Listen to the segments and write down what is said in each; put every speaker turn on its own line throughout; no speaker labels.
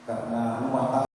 karena rumah tangga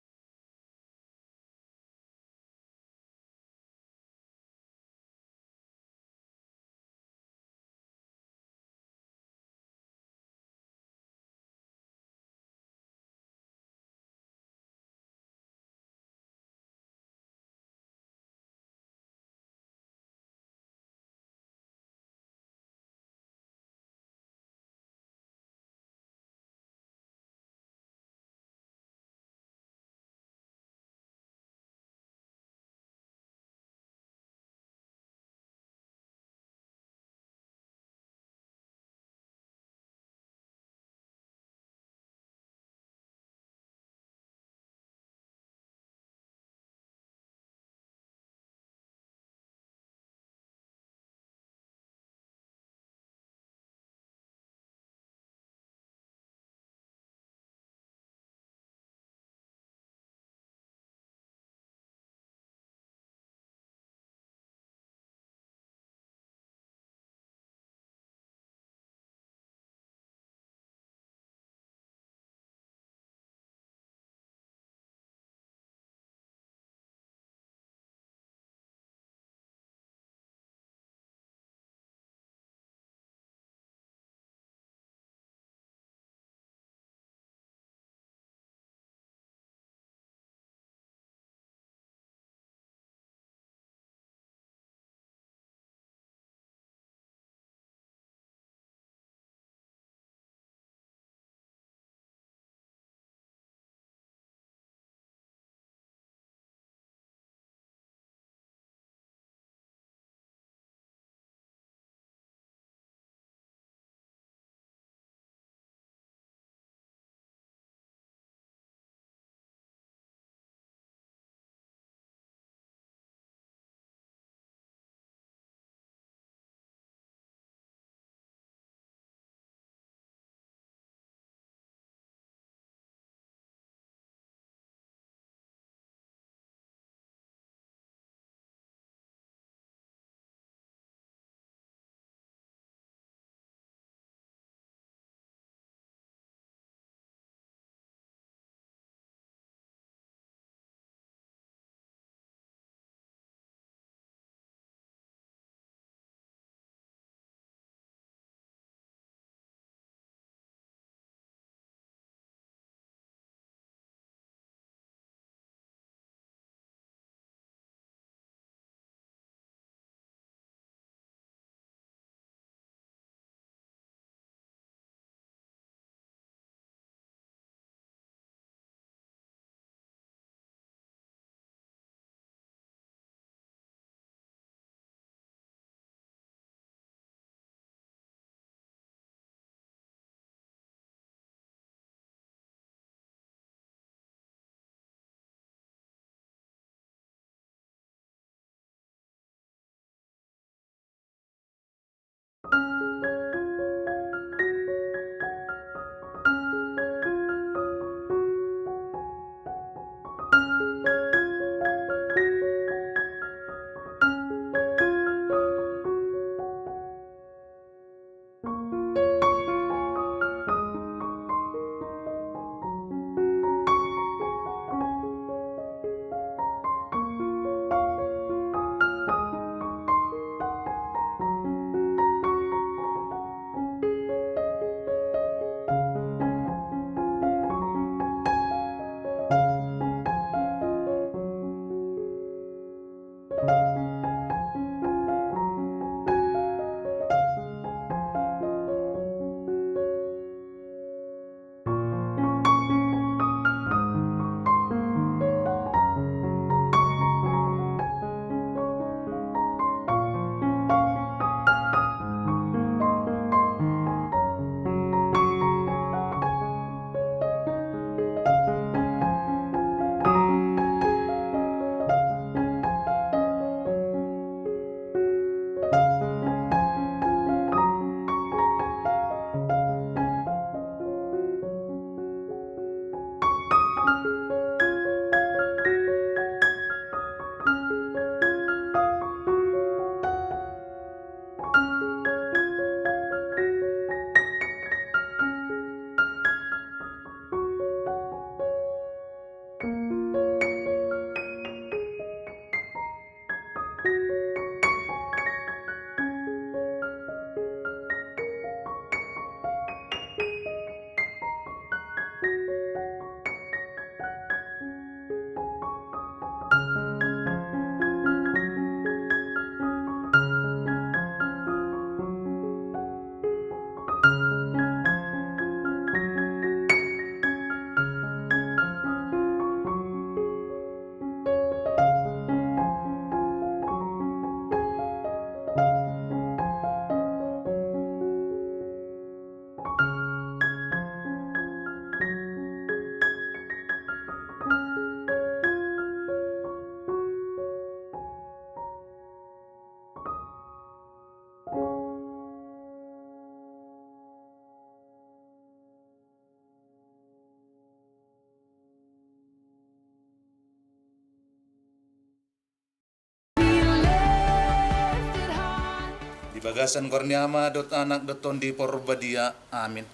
Bagasan korniama dot anak doton di porbadia. Amin.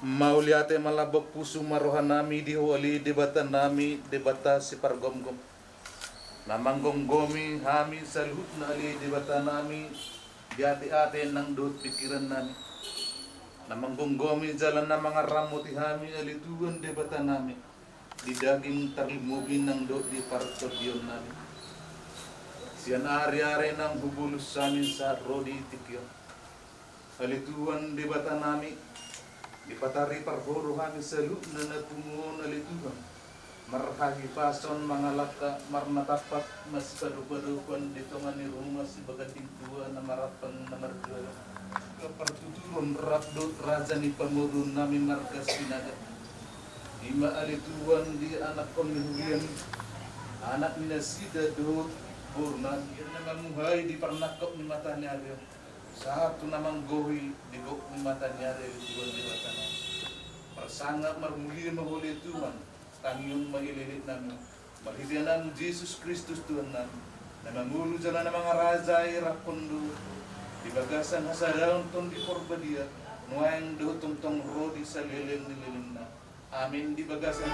Mauliate malabok puso marohanami di huwali debata nami debata si pargomgom. Namanggomgomi hami sa luhut na ali debata nami di ate-ate ng dot pikiran nami. Namanggomgomi jalan na mga ramuti hami alituan debata nami di daging tarimugin ng dot di partodion nami. Siyan ari-ari ng bubulus sa amin sa rodi tikyo. Alituan debata nami di patari parboro kami sa lut na natungon alituan. Marhagi pason mga laka marnatapat mas paruparupan dito nga ni rumah si bagating tua na marapang na marjuala. Kapartuturon rapdot raja ni pamurun namin margas pinagat. Di maalituan di anak panghihulian anak ni nasida dot burna. Yan namang muhay di parnakop ni mata niya rin. Satu namang gohi di gok ni mata niya rin di mata niya. Persanga marmuli mahuli Tuhan. Tangyong maililit namin. Malhibianan Jesus Kristus Tuhan namin. Namangulo dyan na mga raja ay rakondo. Di bagasan hasadaon ton di porbadia. Nuayang dotong tong rodi sa lilim na. Amin di bagasan.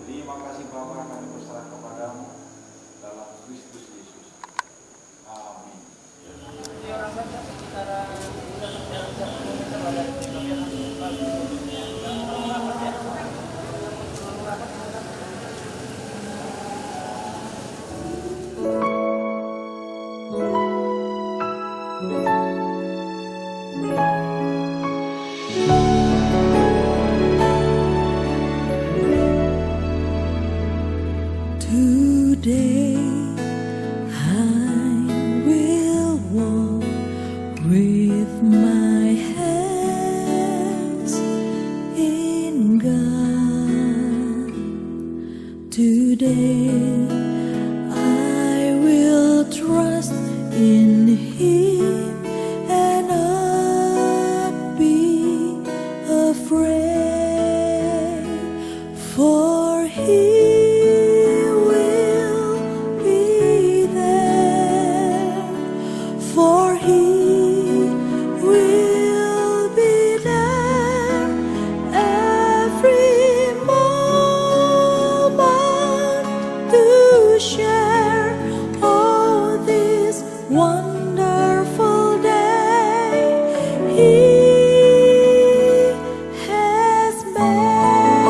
Terima kasih Bapa, kami berserah kepadamu dalam Kristus Yesus. Amin.
Today I will walk with my hands in God. Today I will trust in Him and not be afraid, for He wonderful day He has made.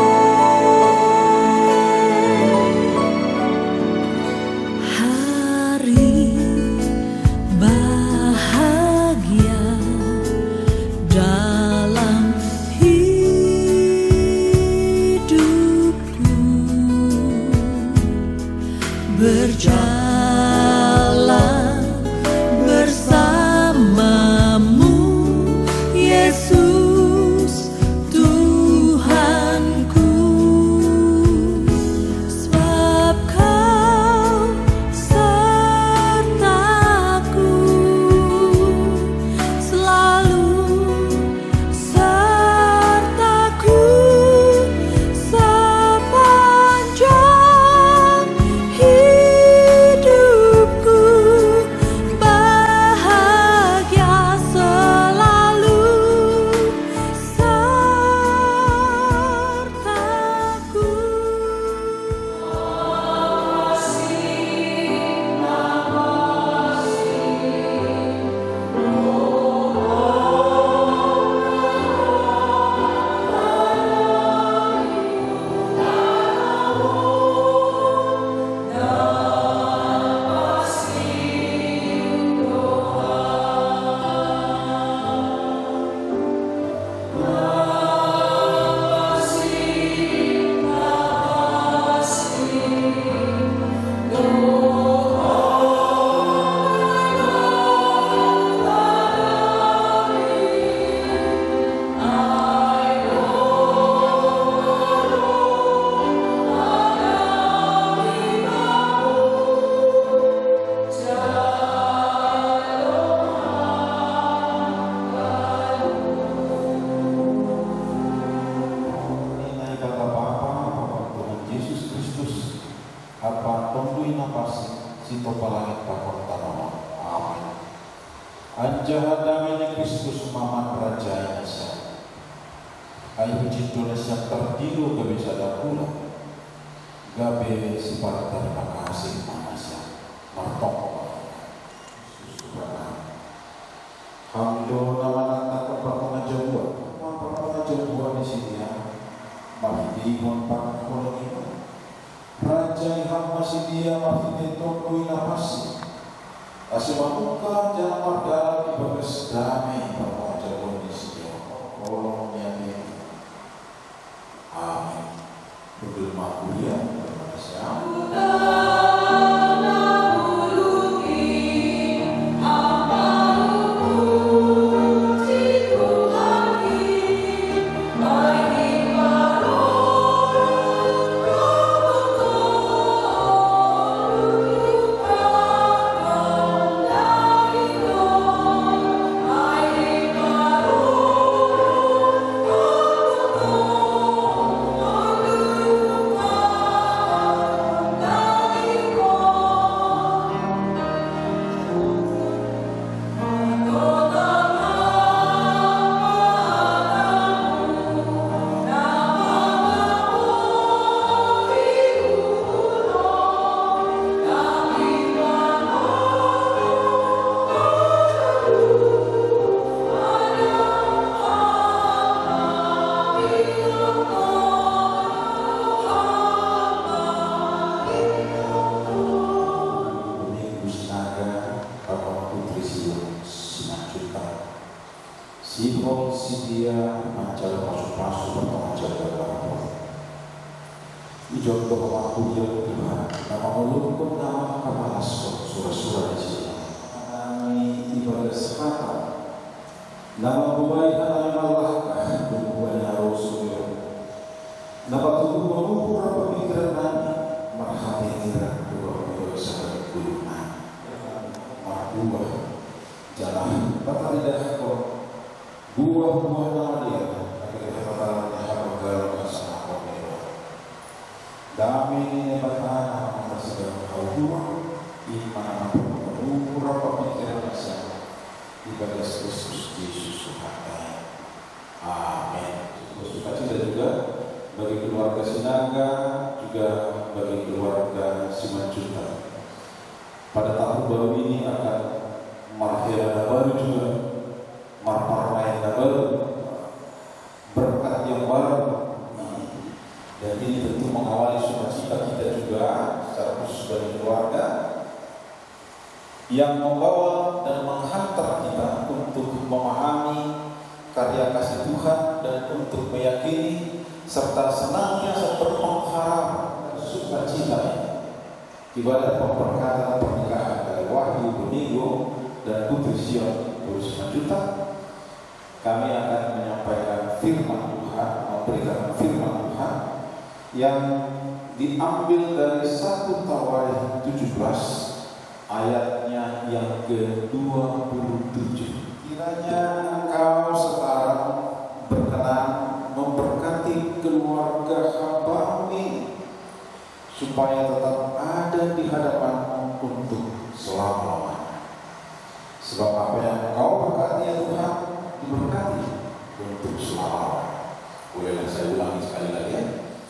sito palangit pakon tanah. Amin. Anjahat damainya Kristus maman raja Indonesia. Ayo Indonesia terdiru kebisada pula. Gabe separata terima kasih Indonesia. Martok. Hamdo nama nata kepakungan Jawa. Kepakungan Jawa di sini ya. Mahdi monpak koloni. Raja yang masih dia mahdi tokoi napasi. Asimamuka jangan marga di bagas damai kepakungan Jawa di sini. Kolongnya ini. Amin. Berdoa kuliah Indonesia.
Yang membawa dan menghantar kita untuk memahami karya kasih Tuhan dan untuk meyakini serta senantiasa berpengharap sukacita ibadah pemberkatan pernikahan dari Wahyu Benigo dan Putri Sion berusia juta. Kami akan menyampaikan firman Tuhan, memberikan firman Tuhan yang diambil dari 1 Tawarikh 17 ayatnya yang ke-27. Kiranya engkau sekarang berkenan memberkati keluarga hamba ini supaya tetap ada di hadapanmu untuk selama-lamanya. Sebab apa yang engkau berkati ya Tuhan diberkati untuk selama-lamanya. Bolehlah saya ulangi sekali lagi ya.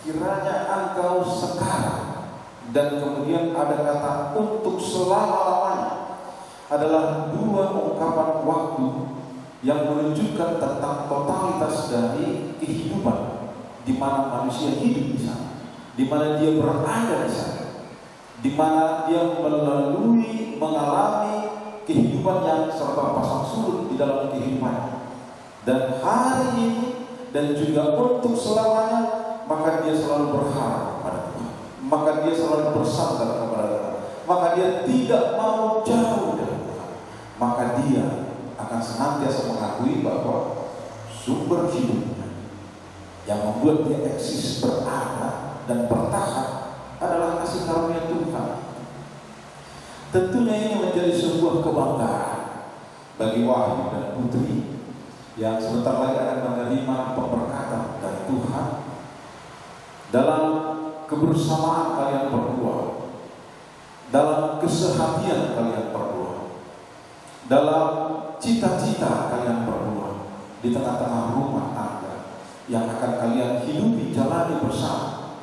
Kiranya engkau sekarang, dan kemudian ada kata untuk selama-lamanya, adalah dua ungkapan waktu yang menunjukkan tentang totalitas dari kehidupan di mana manusia hidup di sana, di mana dia berada di sana, di mana dia mengalami kehidupan yang serba pasang surut di dalam kehidupannya. Dan hari ini dan juga untuk selamanya, maka dia selalu berharap pada Tuhan. Maka dia selalu bersandar kepada Tuhan. Maka dia tidak mau jauh dari Tuhan. Maka dia akan senantiasa mengakui bahwa sumber hidupnya yang membuat dia eksis, berada dan bertahan adalah kasih karunia Tuhan. Tentunya ini menjadi sebuah kebanggaan bagi Wahyu dan Putri yang sebentar lagi akan menerima pemberkatan dari Tuhan dalam kebersamaan kalian berdua dalam keseharian kalian berdua, dalam cita-cita kalian berdua, di tengah-tengah rumah tangga yang akan kalian hidupi, jalani bersama.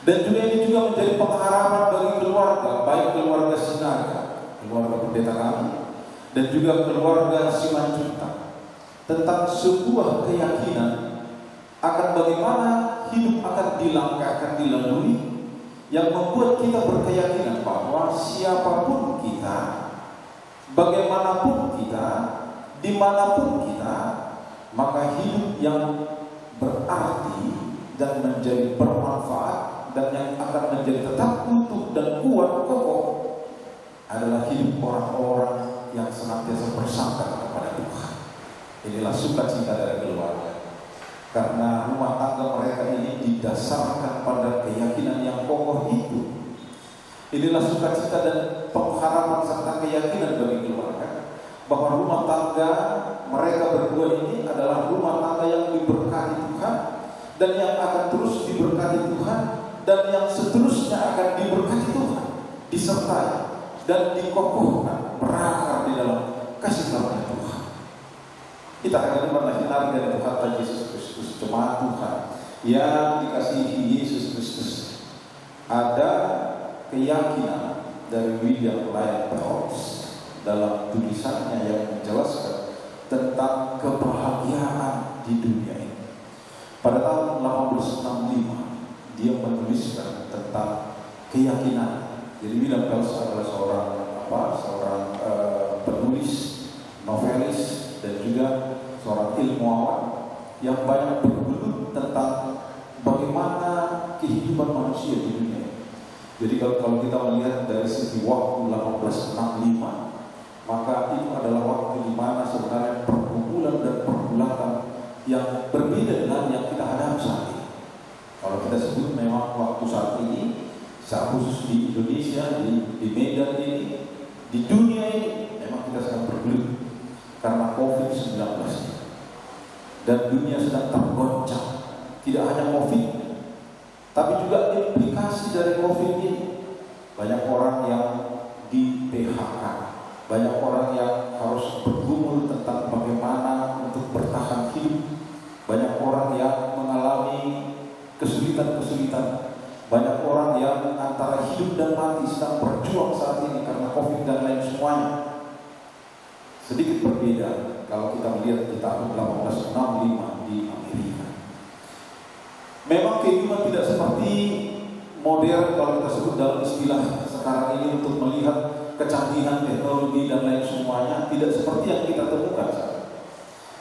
Dan juga ini juga menjadi pengharapan bagi keluarga, baik keluarga Sinaga, keluarga pendeta kami, dan juga keluarga Simanjuntak, tentang sebuah keyakinan akan bagaimana hidup akan dilangkahkan, dilalui, yang membuat kita berkeyakinan bahwa siapapun kita, bagaimanapun kita, dimanapun kita, maka hidup yang berarti dan menjadi bermanfaat dan yang akan menjadi tetap utuh dan kuat kokoh adalah hidup orang-orang yang senantiasa bersandar kepada Tuhan. Inilah sukacita dari keluarga, karena rumah tangga mereka ini didasarkan pada keyakinan yang kokoh itu. Inilah sukacita dan pengharapan serta keyakinan bagi keluarga bahwa rumah tangga mereka berdua ini adalah rumah tangga yang diberkati Tuhan dan yang akan terus diberkati Tuhan dan yang seterusnya akan diberkati Tuhan, disertai dan dikokohkan, berakar di dalam kasih karunia Tuhan. Kita akan mengenal dari Tuhan Yesus Kristus, jemaat Tuhan yang dikasihi Yesus Kristus. Ada keyakinan dari William Lyon Craig dalam tulisannya yang menjelaskan tentang kebahagiaan di dunia ini. Pada tahun 1865 dia menuliskan tentang keyakinan. Jadi William Craig adalah seorang penulis, novelis, dan juga seorang ilmuwan yang banyak bergelut tentang bagaimana kehidupan manusia di dunia. Jadi kalau kita melihat dari segi waktu 1865, maka itu adalah waktu di mana sebenarnya pergumulan dan pergulatan yang berbeda dengan yang kita hadapi saat ini. Kalau kita sebut memang waktu saat ini, secara khusus di Indonesia, di Medan ini, di dunia ini, memang kita sedang bergelut karena COVID-19 dan dunia sedang tergoncang. Tidak hanya COVID, tapi juga implikasi dari COVID ini. Banyak orang yang di PHK, banyak orang yang harus bergumul tentang bagaimana untuk bertahan hidup, banyak orang yang mengalami kesulitan-kesulitan, banyak orang yang antara hidup dan mati sedang berjuang saat ini karena COVID dan lain semuanya. Sedikit berbeda kalau kita melihat di tahun 1865 di Amerika. Memang kehidupan tidak seperti modern kalau kita sebut dalam istilah sekarang ini untuk melihat kecanggihan teknologi dan lain semuanya, tidak seperti yang kita temukan saat.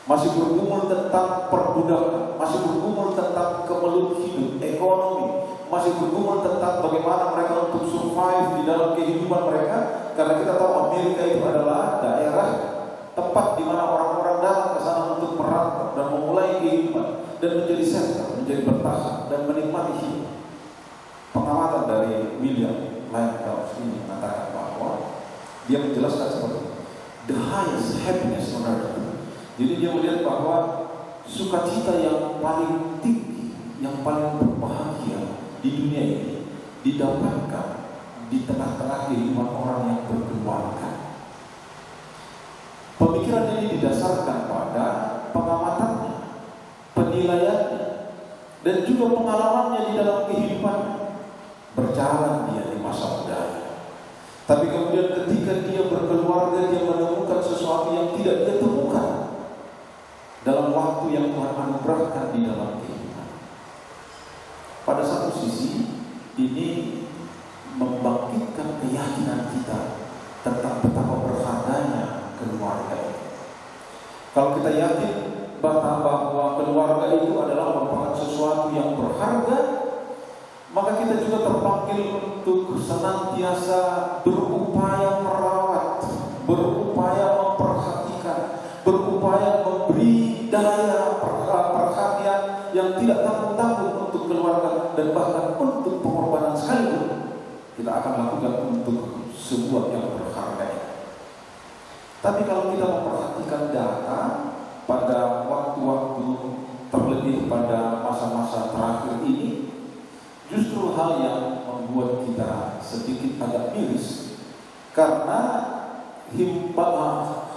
Masih bergumul tentang perbudakan, masih bergumul tentang kemelut hidup, ekonomi, masih bergumul tentang bagaimana mereka untuk survive di dalam kehidupan mereka. Karena kita tahu Amerika itu adalah daerah tempat di mana orang-orang datang ke sana untuk merantau dan memulai kehidupan dan menjadi settle, menjadi bertahan dan menikmati hidup. Pengamatan dari William Lyon Craig ini mengatakan bahwa dia menjelaskan seperti the highest happiness on earth. Jadi dia melihat bahwa sukacita yang paling tinggi, yang paling berbahagia di dunia ini didapatkan di tengah-tengah kehidupan orang yang berkeluarga. Pemikiran ini didasarkan pada pengamatannya, penilaiannya, dan juga pengalamannya di dalam kehidupannya. Berjalan dia di masa mudanya, tapi kemudian ketika dia berkeluarga, dia menemukan sesuatu yang tidak dia temukan dalam waktu yang Tuhan anugerahkan di dalam kehidupan. Pada satu sisi, ini membangkitkan keyakinan kita tentang betapa berharganya keluarga ini. Kalau kita yakin bahwa keluarga itu adalah merupakan sesuatu yang berharga, maka kita juga terpanggil untuk senantiasa berupaya merawat, berupaya memperhatikan, berupaya memberi daya perhatian yang tidak tanggung-tanggung untuk keluarga dan bahkan untuk pengorbanan sekalipun kita akan lakukan untuk sebuah yang berharga. Tapi kalau kita memperhatikan data pada waktu-waktu terlebih pada masa-masa terakhir ini, justru hal yang membuat kita sedikit agak miris karena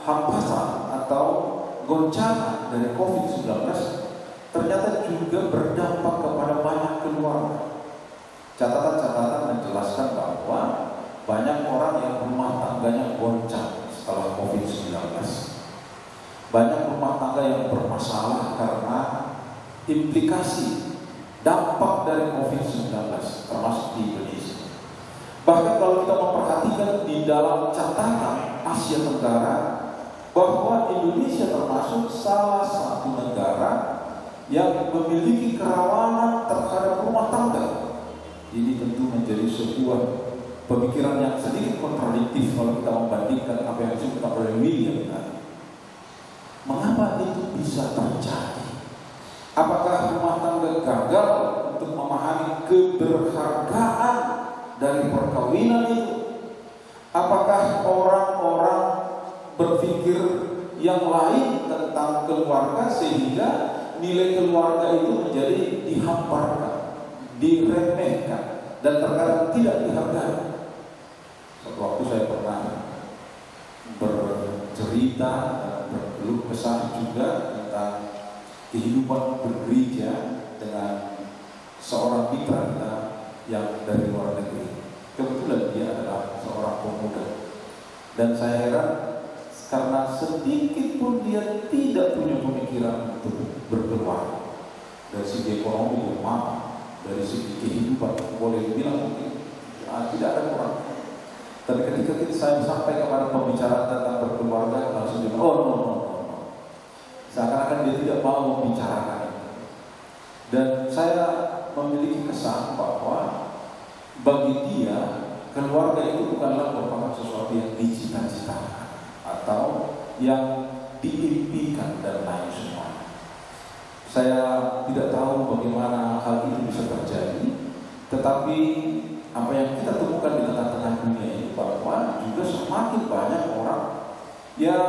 hambatan atau goncangan dari COVID-19 ternyata juga berdampak kepada banyak keluarga. Catatan-catatan menjelaskan bahwa banyak orang yang rumah tangganya goncang setelah COVID-19. Banyak rumah tangga yang bermasalah karena implikasi dampak dari COVID-19 termasuk di Indonesia. Bahkan kalau kita memperhatikan di dalam catatan Asia Tenggara bahwa Indonesia termasuk salah satu negara yang memiliki kerawanan terhadap rumah tangga. Ini tentu menjadi sebuah pemikiran yang sedikit kontradiktif kalau kita membandingkan apa yang disebutkan oleh William tadi. Mengapa itu bisa terjadi? Apakah rumah tangga gagal untuk memahami keberhargaan dari perkawinan itu? Apakah orang-orang berpikir yang lain tentang keluarga sehingga nilai keluarga itu menjadi dihamparkan, diremehkan, dan terkadang tidak dihargai? Suatu waktu saya pernah bercerita dan berkeluh kesah juga tentang kehidupan bergereja dengan seorang mitra kita yang dari luar negeri. Kebetulan dia adalah seorang pemuda, dan saya heran karena sedikit pun dia tidak punya pemikiran untuk berkeluarga. Dari segi ekonomi lemah, dari segi kehidupan boleh dibilang mungkin tidak ada kurang. Tapi ketika saya sampai kepada pembicaraan tentang berkeluarga, langsung dia no. Seakan-akan dia tidak mau membicarakan itu. Dan saya memiliki kesan bahwa bagi dia keluarga itu bukanlah merupakan sesuatu yang dicita-citakan atau yang diimpikan dan lain semua. Saya tidak tahu bagaimana hal itu bisa terjadi, tetapi apa yang kita temukan di tengah-tengah dunia ini bahwa juga semakin banyak orang yang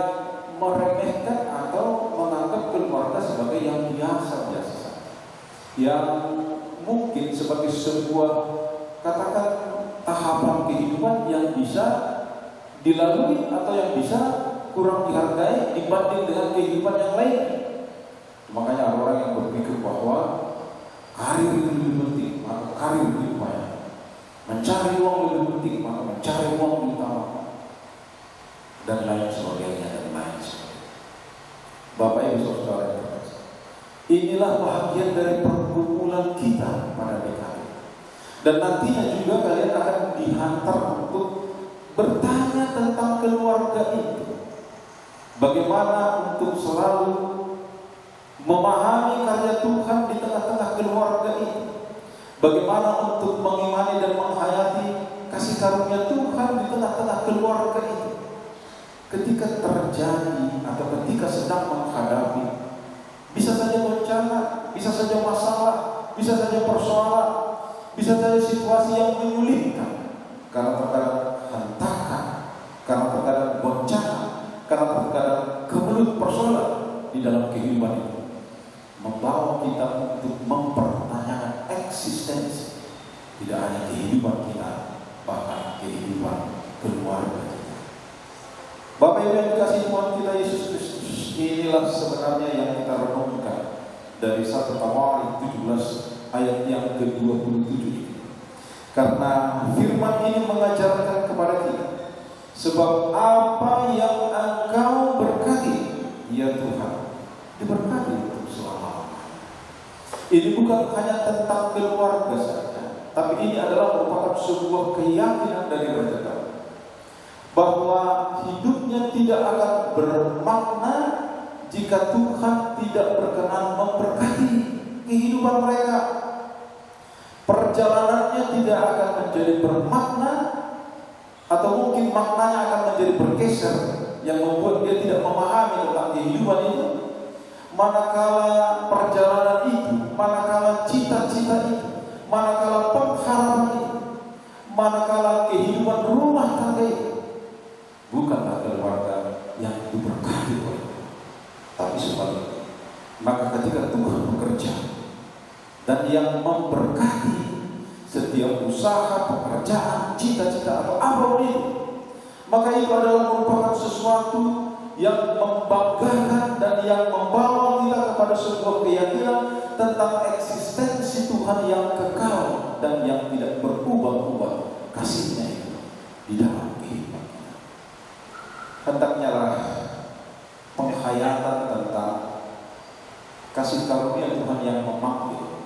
meremehkan atau menganggap keluarga sebagai yang biasa-biasa saja, yang mungkin sebagai sebuah katakan tahapan kehidupan yang bisa dilalui atau yang bisa kurang dihargai dibanding dengan kehidupan yang lain. Makanya ada orang yang berpikir bahwa karir itu lebih penting, maka karir lebih banyak. Mencari uang lebih penting, maka mencari uang utama, dan lain sebagainya dan lain sebagainya. Bapak Ibu Saudara, inilah bahagian dari pergumulan kita pada DKI. Dan nantinya juga kalian akan dihantar untuk bertanya tentang keluarga itu. Bagaimana untuk selalu memahami karya Tuhan di tengah-tengah keluarga itu. Bagaimana untuk mengimani dan menghayati kasih karunia Tuhan di tengah-tengah keluarga itu. Ketika terjadi atau ketika sedang menghadapi, bisa saja bencana, bisa saja masalah, bisa saja persoalan, bisa saja situasi yang menyulitkan, karena terkadang hentakan, karena terkadang bencana, karena terkadang kemelut persoalan di dalam kehidupan itu, membawa kita untuk mempertanyakan eksistensi tidak hanya kehidupan kita, bahkan kehidupan keluarga kita. Bapak Ibu yang dikasihi Tuhan kita Yesus Kristus, inilah sebenarnya yang kita renungkan dari 1 Tawarikh 17 ayat yang ke-27 ini. Karena firman ini mengajarkan kepada kita, sebab apa yang Engkau berkati, ya Tuhan, diberkati untuk selama-lamanya. Ini bukan hanya tentang keluarga saja, tapi ini adalah merupakan sebuah keyakinan dari Raja Daud bahwa hidupnya tidak akan bermakna jika Tuhan tidak berkenan memberkati kehidupan mereka. Perjalanannya tidak akan menjadi bermakna, atau mungkin maknanya akan menjadi bergeser, yang membuat dia tidak memahami tentang kehidupan itu. Manakala perjalanan itu, manakala cita-cita itu, manakala pengharapan itu, manakala kehidupan rumah tangga itu bukanlah keluarga yang diberkati oleh Tuhan, tapi sebaliknya. Maka ketika Tuhan bekerja dan yang memberkati setiap usaha, pekerjaan, cita-cita atau apapun itu, maka itu adalah merupakan sesuatu yang membanggakan dan yang membawa kita kepada sebuah keyakinan tentang eksistensi Tuhan yang kekal dan yang tidak berubah-ubah kasih-Nya itu di dalam kehidupan kita. Hendaknya lah penghayatan tentang kasih karunia Tuhan yang memanggil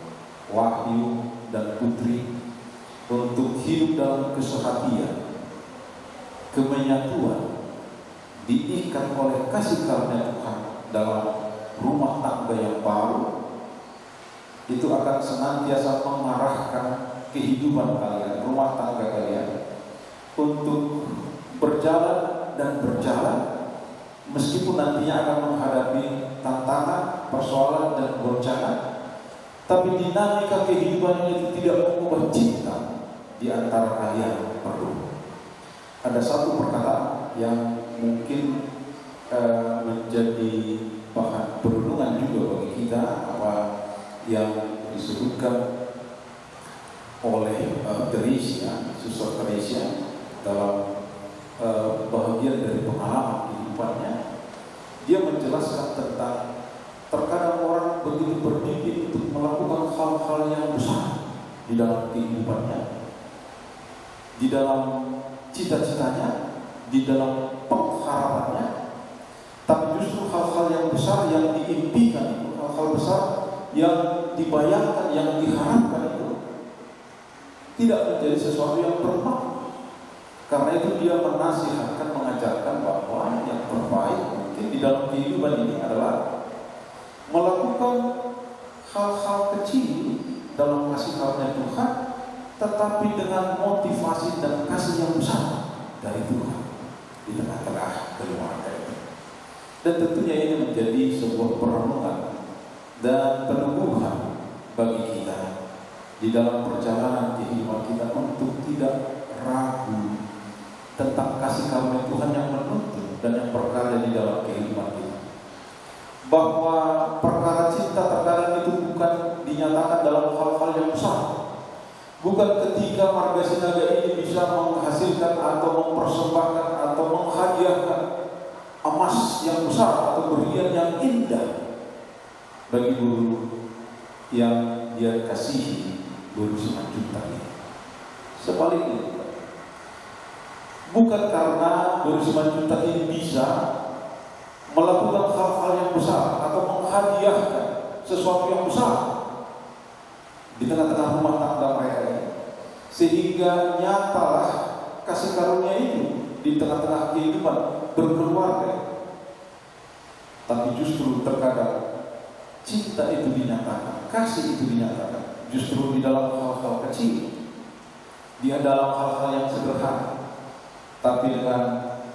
Wahyu dan Putri untuk hidup dalam kesehatian, kemenyatuan, diikat oleh kasih karunia Tuhan dalam rumah tangga yang baru, itu akan senantiasa mengarahkan kehidupan kalian, rumah tangga kalian untuk berjalan dan berjalan, meskipun nantinya akan menghadapi tantangan, persoalan dan goncangan, tapi dinamika kehidupan itu tidak mengubah cinta di antara kalian berdua. Ada satu perkataan yang mungkin menjadi bahan perenungan juga bagi kita, apa yang disebutkan oleh Teresia, Suster Teresia dalam bahagian dari pengalaman kehidupannya. Dia menjelaskan tentang terkadang orang begitu bermimpi untuk melakukan hal-hal yang besar di dalam kehidupannya, di dalam cita-citanya, di dalam pengharapannya, tapi justru hal-hal yang besar yang diimpikan itu, hal-hal besar yang dibayangkan, yang diharapkan itu tidak menjadi sesuatu yang bermakna. Karena itu dia menasihatkan, mengajarkan bahwa yang terbaik mungkin di dalam kehidupan ini adalah melakukan hal-hal kecil dalam kasih karunia Tuhan, tetapi dengan motivasi dan kasih yang besar dari Tuhan di tengah-tengah keluarga ini. Dan tentunya ini menjadi sebuah perenungan dan peneguhan bagi kita di dalam perjalanan kehidupan kita untuk tidak ragu tentang kasih karunia Tuhan yang menuntun dan yang berkarya di dalam kehidupan kita. Bahwa perkara cinta terkadang itu bukan dinyatakan dalam hal-hal yang besar. Bukan ketika marga sinaga ini bisa menghasilkan atau mempersembahkan atau menghadiahkan emas yang besar atau berlian yang indah bagi guru yang dia kasihi, guru Simanjuntak ini. Sebaliknya, bukan karena guru Simanjuntak ini bisa melakukan hal-hal yang besar atau menghadiahkan sesuatu yang besar di tengah-tengah rumah tangga mereka ini, sehingga nyatalah kasih karunia itu di tengah-tengah kehidupan berkeluarga. Tapi justru terkadang cinta itu dinyatakan, kasih itu dinyatakan justru di dalam hal-hal kecil, di dalam hal-hal yang sederhana, tapi dengan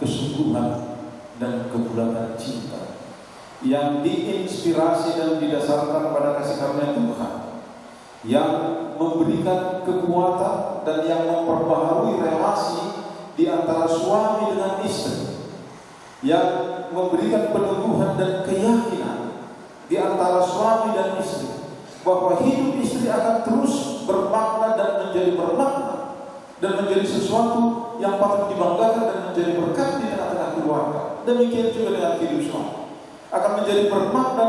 kesungguhan dan kebulatan cinta yang diinspirasi dan didasarkan pada kasih karunia Tuhan, yang memberikan kekuatan dan yang memperbaharui relasi di antara suami dengan istri, yang memberikan peneguhan dan keyakinan di antara suami dan istri bahwa hidup istri akan terus bermakna dan menjadi bermakna dan menjadi sesuatu yang patut dibanggakan dan menjadi berkat di tengah-tengah keluarga. Demikian juga dengan hidup suami akan menjadi bermakna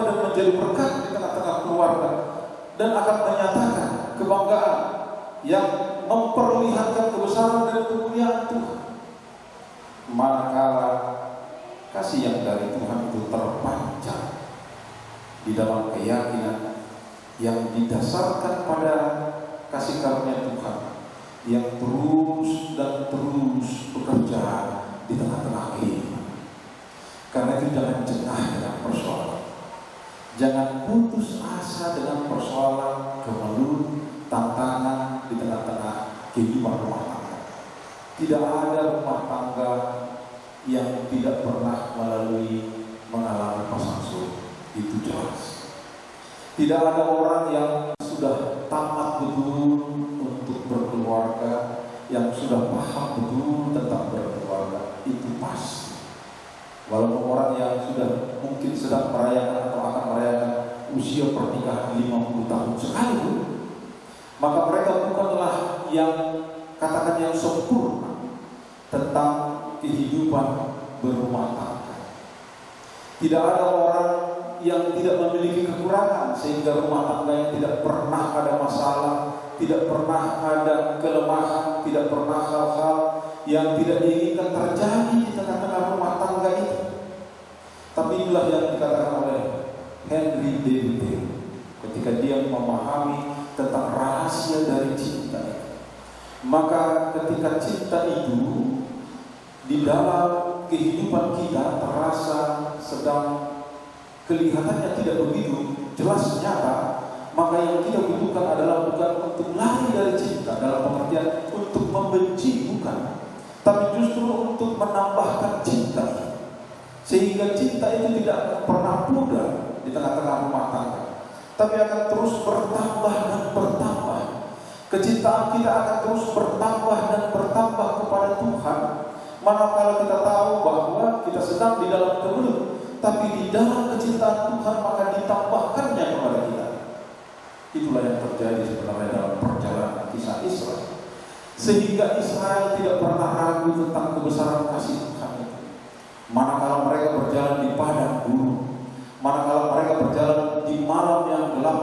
dan menjadi berkat di tengah-tengah keluarga, dan akan menyatakan kebanggaan yang memperlihatkan kebesaran dan kemuliaan Tuhan. Manakala kasih yang dari Tuhan itu terpancar di dalam keyakinan yang didasarkan pada kasih karunia Tuhan yang terus dan terus bekerja di tengah-tengah kehidupan. Karena itu jangan jengah dengan persoalan, jangan putus asa dengan persoalan, kemelut, tantangan di tengah-tengah kehidupan rumah tangga. Tidak ada rumah tangga yang tidak pernah mengalami pasang surut, itu jelas. Tidak ada orang yang sudah tamat betul untuk berkeluarga, yang sudah paham betul tentang berkeluarga, itu pasti. Walaupun orang yang sudah mungkin sedang merayakan atau akan merayakan usia pernikahan 50 tahun sekalipun, maka mereka bukan yang katakan yang sempurna tentang kehidupan berumah tangga. Tidak ada orang yang tidak memiliki kekurangan sehingga rumah tangganya tidak pernah ada masalah, tidak pernah ada kelemahan, tidak pernah hal-hal yang tidak diinginkan terjadi di tengah-tengah rumah tangga itu. Tapi inilah yang dikatakan oleh Henry David ketika dia memahami tentang rahasia dari cinta itu. Maka ketika cinta itu di dalam kehidupan kita terasa sedang kelihatannya tidak begitu jelas nyata, maka yang kita butuhkan adalah bukan untuk lari dari cinta dalam pengertian untuk membenci, bukan, tapi justru untuk menambahkan cinta, sehingga cinta itu tidak pernah pudar di tengah-tengah rumah tangga, tapi akan terus bertambah dan bertambah. Kecintaan kita akan terus bertambah dan bertambah kepada Tuhan. Manakala kita tahu bahwa kita sedang di dalam kebelut, tapi di dalam kecintaan Tuhan maka ditambahkannya kepada kita. Itulah yang terjadi sebenarnya dalam perjalanan kisah Israel. Sehingga Israel tidak pernah ragu tentang kebesaran kasih Tuhan itu. Manakala mereka berjalan di padang gurun, manakala mereka berjalan di malam yang gelap,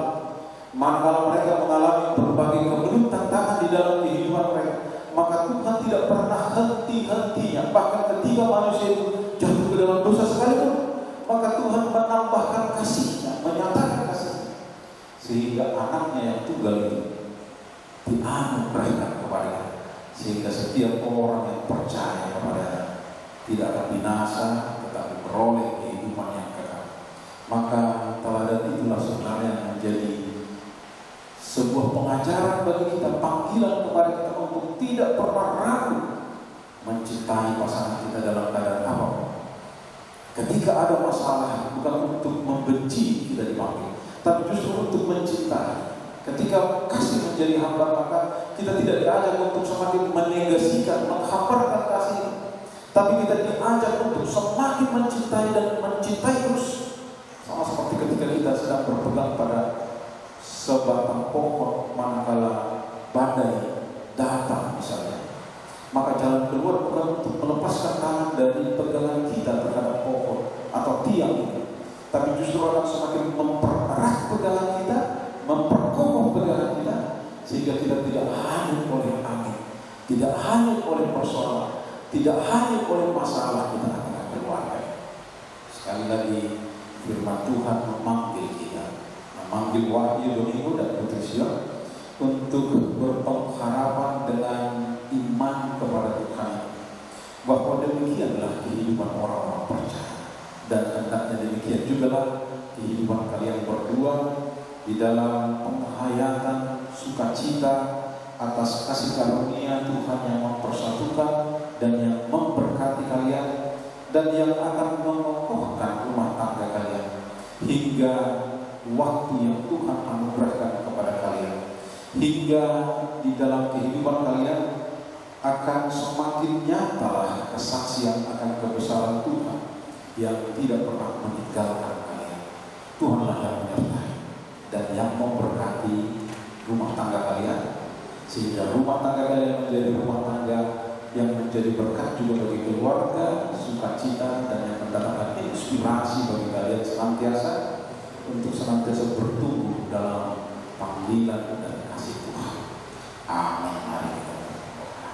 manakala mereka mengalami berbagai kebelut tantangan di dalam kehidupan mereka, maka Tuhan tidak pernah henti-hentinya. Bahkan ketika manusia itu jatuh ke dalam dosa sekalipun, maka Tuhan menambahkan kasih-Nya, menyatakan kasih-Nya, sehingga anaknya yang tunggal itu dianugerahkan kepada, sehingga setiap orang yang percaya kepada tidak akan binasa, tetapi beroleh kehidupan yang kekal. Maka teladan itulah sebenarnya yang menjadi sebuah pengajaran bagi kita, panggilan kepada kita untuk tidak pernah ragu mencintai pasangan kita dalam keadaan apapun. Ketika ada masalah, bukan untuk membenci kita dipanggil, tapi justru untuk mencintai. Ketika kasih menjadi hambar, maka kita tidak diajak untuk semakin menegasikan, menghamparkan kasih, tapi kita diajak untuk semakin mencintai dan mencintai terus. Sama seperti ketika kita sedang berpegang pada sebatang pohon manakala badai datang misalnya, maka jalan keluar bukan untuk melepaskan tangan dari pegangan kita terhadap pohon atau tiang itu, tapi justru akan semakin mempererat pegangan kita, memperkokoh pegangan kita, sehingga kita tidak hanyut oleh angin, tidak hanyut oleh persoalan, tidak hanyut oleh masalah di tengah-tengah keluarga. Sekali lagi firman Tuhan memanggil kita, memanggil Wahyu Domingo dan Putri Sion untuk berpengharapan dengan iman kepada Tuhan, bahwa demikianlah kehidupan orang-orang percaya, dan hendaknya demikian jugalah kehidupan kalian berdua di dalam penghayatan sukacita atas kasih karunia Tuhan yang mempersatukan dan yang memberkati kalian, dan yang akan mengokohkan rumah tangga kalian hingga waktu yang Tuhan anugerahkan kepada kalian, hingga di dalam kehidupan kalian akan semakin nyata kesaksian akan kebesaran Tuhan yang tidak pernah meninggalkan kalian. Tuhanlah yang menyertai dan yang memberkati rumah tangga kalian, sehingga rumah tangga kalian menjadi rumah tangga yang menjadi berkat juga bagi keluarga, sukacita, dan yang mendatangkan inspirasi bagi kalian senantiasa untuk senantiasa bertumbuh dalam panggilan dan kasih Tuhan. Amin. Mari kita berdoa.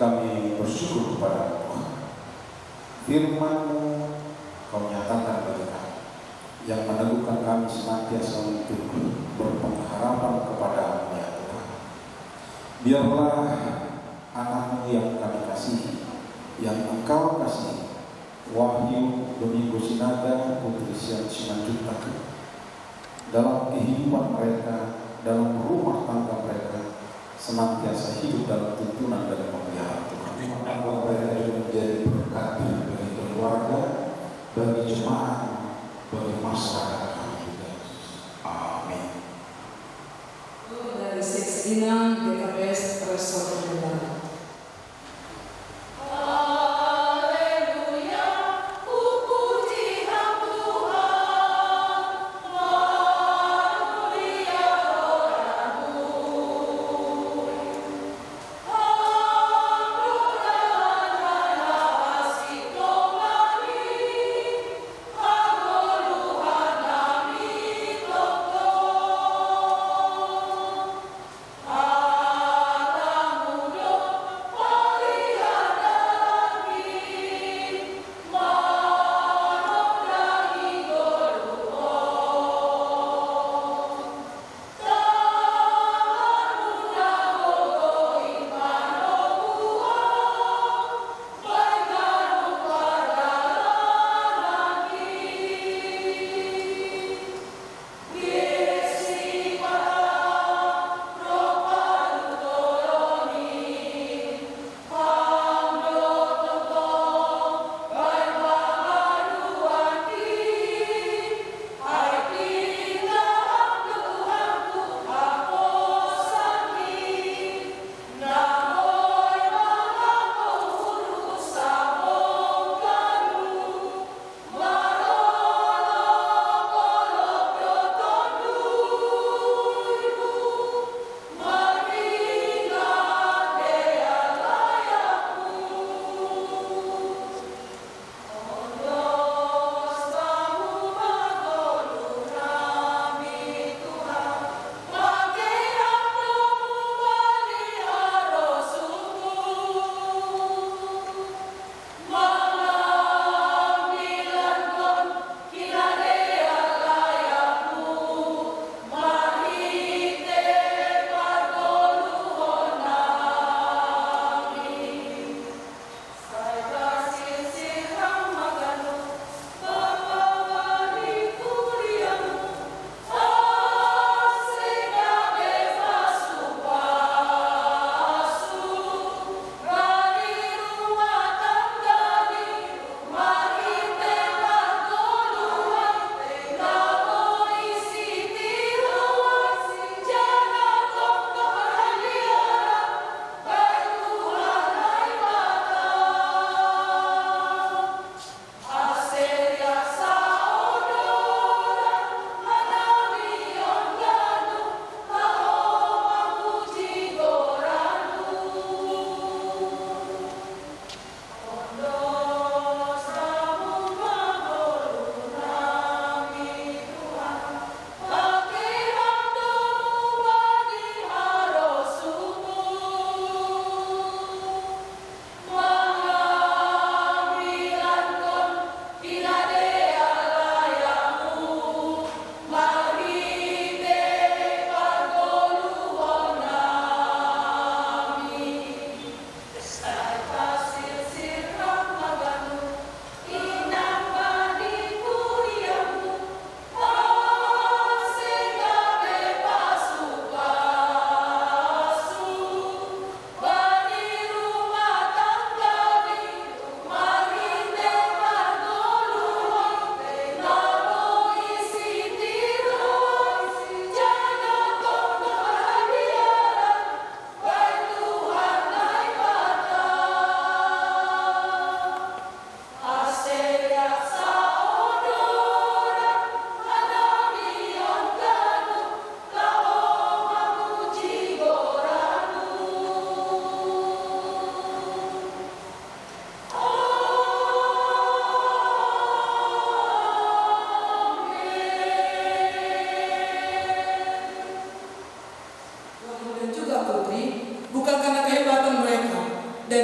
Kami bersyukur kepada Tuhan. Firman-Mu Kau nyatakan bagi kami, yang meneguhkan kami senantiasa untuk berpengharapan kepada-Mu ya Tuhan. Biarlah anak-Mu yang kami kasihi, yang Engkau kasihi, Wahyu Domingo Sinaga, Putri Sion Simanjuntak, dalam kehidupan mereka, dalam rumah tangga mereka, senantiasa hidup dalam tuntunan dan pemeliharaan Tuhan. Agar mereka juga menjadi berkat bagi keluarga, bagi jemaat, bagi masyarakat kami juga. Amin.
Dari Sextina DKPS Resort Jember.
Haleluya, puji Tuhan, haleluya.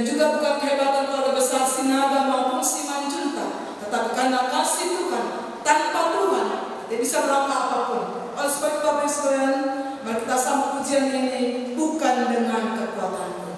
Dan juga bukan kehebatan keluarga besar Sinaga maupun Simanjunta, tetapi karena kasih Tuhan. Tanpa Tuhan, dia bisa melangkah apapun. Oleh sebab itu, Bapak Ibu sekalian, mari kita sambut pujian ini bukan dengan kekuatanmu,